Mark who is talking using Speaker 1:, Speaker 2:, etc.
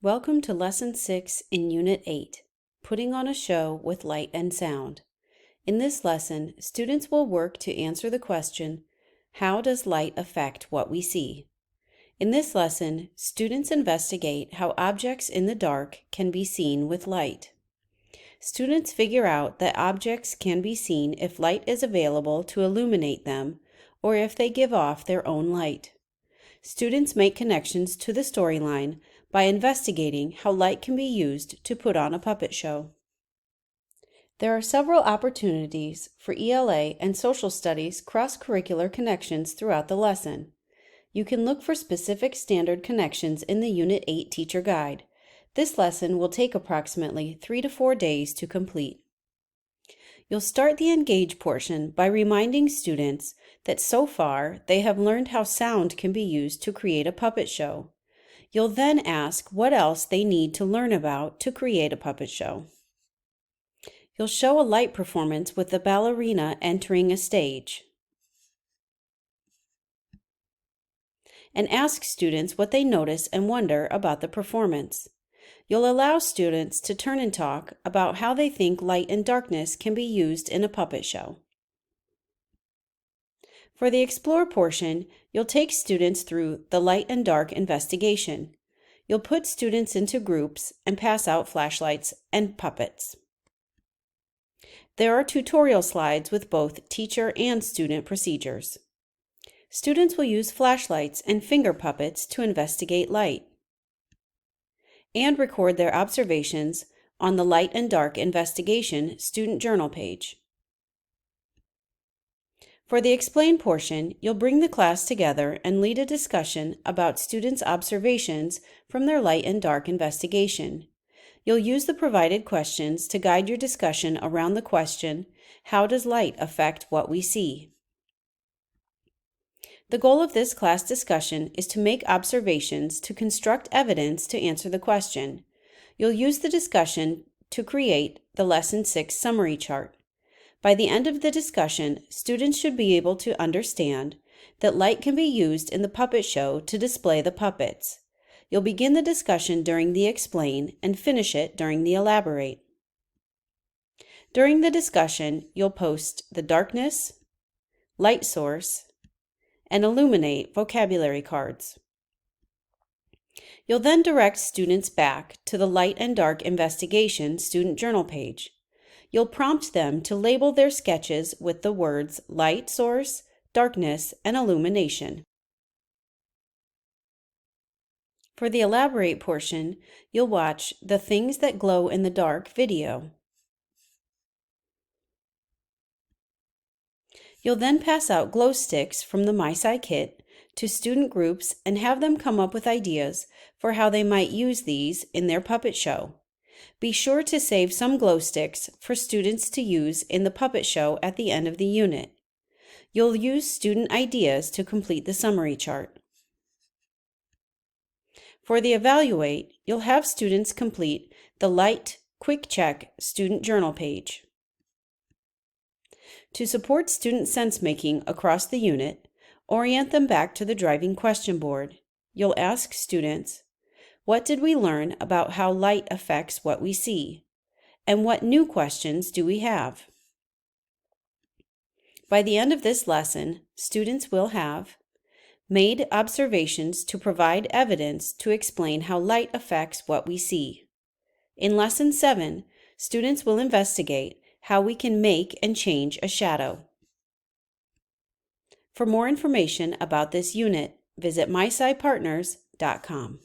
Speaker 1: Welcome to Lesson 6 in Unit 8, Putting on a Show with Light and Sound. In this lesson, students will work to answer the question, how does light affect what we see? In this lesson, students investigate how objects in the dark can be seen with light. Students figure out that objects can be seen if light is available to illuminate them or if they give off their own light. Students make connections to the storyline by investigating how light can be used to put on a puppet show. There are several opportunities for ELA and social studies cross-curricular connections throughout the lesson. You can look for specific standard connections in the Unit 8 teacher guide. This lesson will take approximately 3 to 4 days to complete. You'll start the engage portion by reminding students that so far they have learned how sound can be used to create a puppet show. You'll then ask what else they need to learn about to create a puppet show. You'll show a light performance with the ballerina entering a stage, and ask students what they notice and wonder about the performance. You'll allow students to turn and talk about how they think light and darkness can be used in a puppet show. For the explore portion, you'll take students through the light and dark investigation. You'll put students into groups and pass out flashlights and puppets. There are tutorial slides with both teacher and student procedures. Students will use flashlights and finger puppets to investigate light and record their observations on the Light and Dark Investigation student journal page. For the explain portion, you'll bring the class together and lead a discussion about students' observations from their light and dark investigation. You'll use the provided questions to guide your discussion around the question, how does light affect what we see? The goal of this class discussion is to make observations to construct evidence to answer the question. You'll use the discussion to create the Lesson 6 summary chart. By the end of the discussion, students should be able to understand that light can be used in the puppet show to display the puppets. You'll begin the discussion during the explain and finish it during the elaborate. During the discussion, you'll post the darkness, light source, and illuminate vocabulary cards. You'll then direct students back to the Light and Dark Investigation student journal page. You'll prompt them to label their sketches with the words light source, darkness, and illumination. For the elaborate portion, you'll watch the Things That Glow in the Dark video. You'll then pass out glow sticks from the MySci kit to student groups and have them come up with ideas for how they might use these in their puppet show. Be sure to save some glow sticks for students to use in the puppet show at the end of the unit. You'll use student ideas to complete the summary chart. For the evaluate, you'll have students complete the Light Quick Check student journal page. To support student sense-making across the unit, orient them back to the driving question board. You'll ask students, what did we learn about how light affects what we see? And what new questions do we have? By the end of this lesson, students will have made observations to provide evidence to explain how light affects what we see. In Lesson 7, students will investigate how we can make and change a shadow. For more information about this unit, visit myscipartners.com.